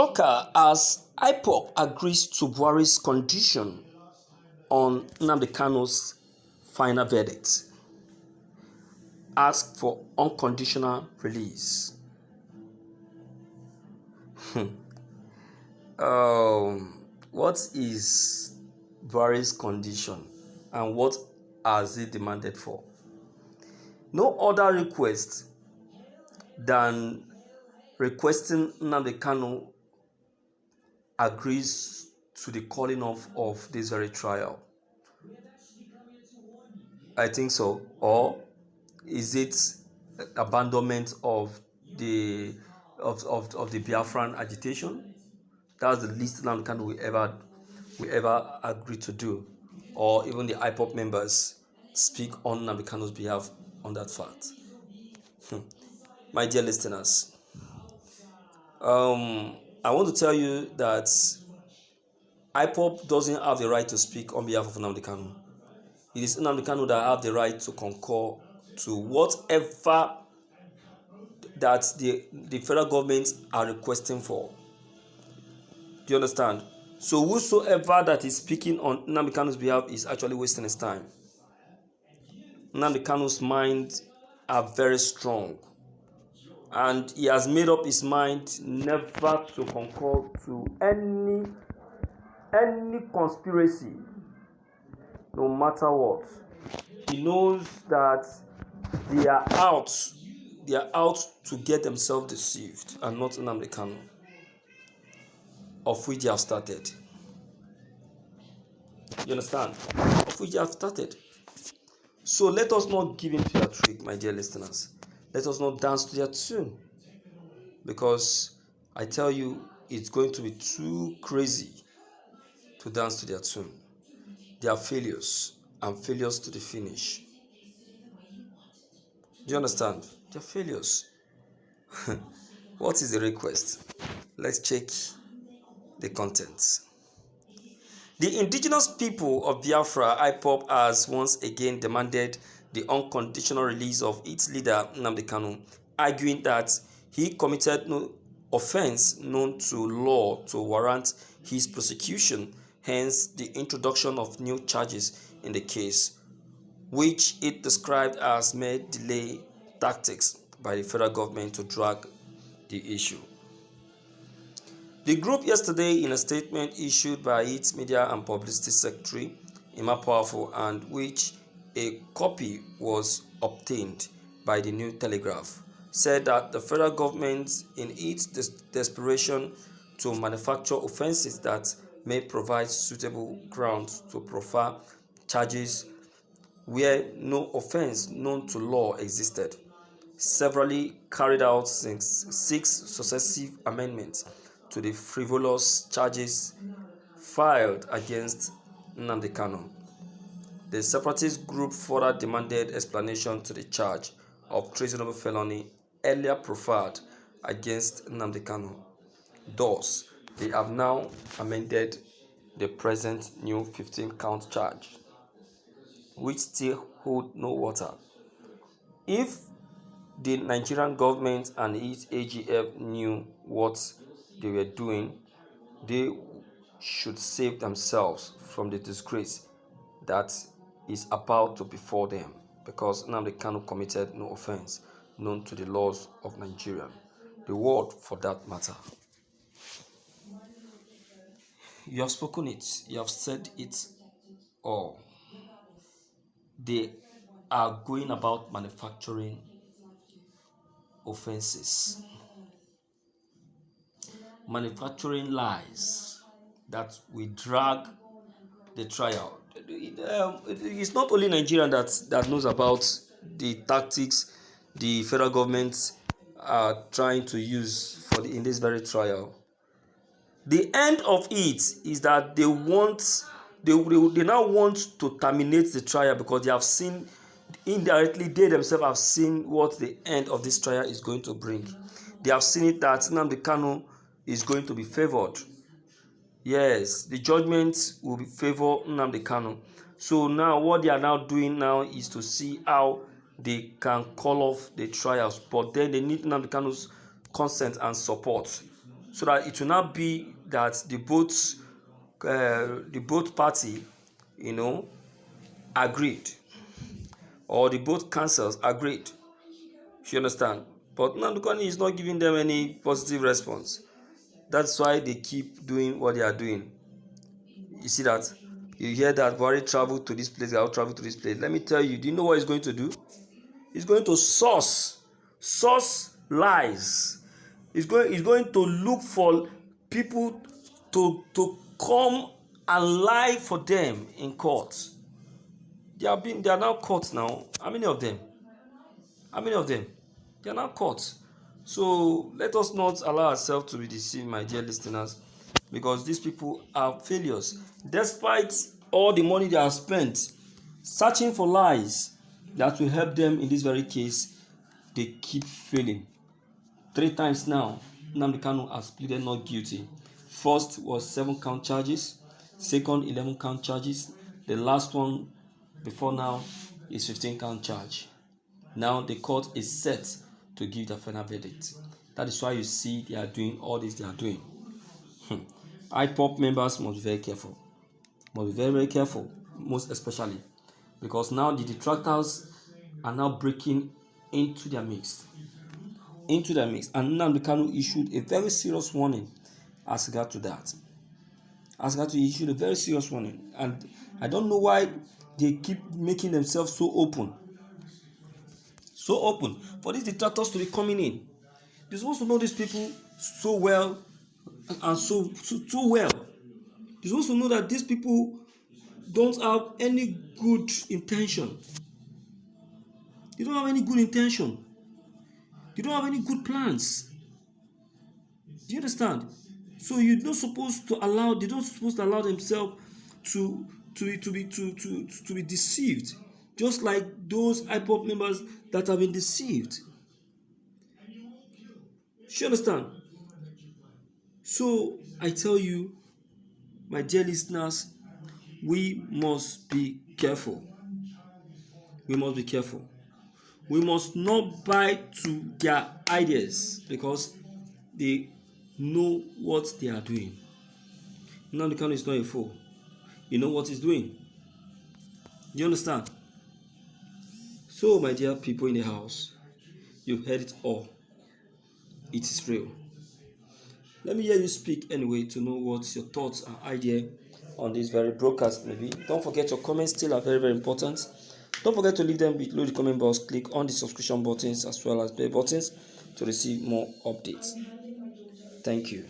shocker as Ipob agrees to Buharis condition on Nnamdi Kanu's final verdict. Ask for unconditional release. What is Buharis' condition and what has he demanded for? No other request than requesting Nnamdi Kanu agrees to the calling off of this very trial. I think so. Or is it abandonment of the Biafran agitation? That's the least Nnamdi Kanu we ever agree to do. Or even the Ipob members speak on Nnamdi Kanu's behalf on that fact. My dear listeners, I want to tell you that Ipob doesn't have the right to speak on behalf of Nnamdi Kanu. It is Nnamdi Kanu that have the right to concur to whatever that the federal government are requesting for. Do you understand? So whosoever that is speaking on Nnamdi Kanu's behalf is actually wasting his time. Nnamdi Kanu's mind are very strong, and he has made up his mind never to concur to any conspiracy, no matter what. He knows that they are out to get themselves deceived, and not Nnamdi Kanu, of which they have started. You understand? Of which they have started. So let us not give in to their trick, my dear listeners. Let us not dance to their tune. Because I tell you, it's going to be too crazy to dance to their tune. They are failures, and failures to the finish. Do you understand? They are failures. What is the request? Let's check the contents. The indigenous people of Biafra, Ipob, has once again demanded the unconditional release of its leader, Nnamdi Kanu, arguing that he committed no offense known to law to warrant his prosecution, hence the introduction of new charges in the case, which it described as mere delay tactics by the federal government to drag the issue. The group yesterday, in a statement issued by its media and publicity secretary, Ipob, and which a copy was obtained by the New Telegraph, said that the federal government, in its desperation to manufacture offences that may provide suitable grounds to prefer charges where no offence known to law existed, severally carried out 6 successive amendments to the frivolous charges filed against Nnamdi Kanu. The separatist group further demanded explanation to the charge of treasonable felony earlier preferred against Nnamdi Kanu. Thus, they have now amended the present new 15-count charge, which still hold no water. If the Nigerian government and its AGF knew what they were doing, they should save themselves from the disgrace that is about to befall them, because Nnamdi Kanu committed no offense known to the laws of Nigeria, the world for that matter. You have spoken it, you have said it all. They are going about manufacturing offenses, manufacturing lies that will drag the trial. It's not only Nigeria that knows about the tactics the federal government are trying to use in this very trial. The end of it is that they now want to terminate the trial, because they have seen, indirectly they themselves have seen what the end of this trial is going to bring. They have seen it that Nnamdi Kanu is going to be favored. Yes, the judgment will be favor Nnamdi Kanu. So now what they are now doing now is to see how they can call off the trials, but then they need Nnamdi Kanu's consent and support so that it will not be that the both party, agreed, or the both councils agreed. You understand? But Nnamdi is not giving them any positive response. That's why they keep doing what they are doing. You see that? You hear that Buhari traveled to this place, I'll travel to this place. Let me tell you, do you know what he's going to do? He's going to source lies. He's going to look for people to come and lie for them in court. They are now caught now. How many of them? They are now caught. So let us not allow ourselves to be deceived, my dear listeners, because these people are failures. Despite all the money they have spent searching for lies that will help them in this very case, they keep failing. 3 times now, Nnamdi Kanu has pleaded not guilty. First was 7-count charges, second 11-count charges, the last one before now is 15-count charge. Now the court is set to give the final verdict. That is why you see they are doing all this they are doing. Ipob members must be very careful. Must be very, very careful, most especially because now the detractors are now breaking into their midst. And Nnamdi Kanu issued a very serious warning as regard to that. He issued a very serious warning, and I don't know why they keep making themselves so open for these detractors to be coming in. They're supposed to know these people so well and so well. They're supposed to know that these people don't have any good intention. They don't have any good intention. They don't have any good plans. Do you understand? So you're not supposed to allow. They don't supposed to allow themselves to be deceived, just like those Ipob members that have been deceived. You understand? So I tell you, my dear listeners, we must be careful. We must not buy to their ideas because they know what they are doing. Nnamdi Kanu is not a fool. You know what he's doing. Do you understand? So, my dear people in the house, you've heard it all. It is real. Let me hear you speak anyway to know what your thoughts and idea on this very broadcast maybe. Don't forget your comments still are very, very important. Don't forget to leave them below the comment box. Click on the subscription buttons as well as bell buttons to receive more updates. Thank you.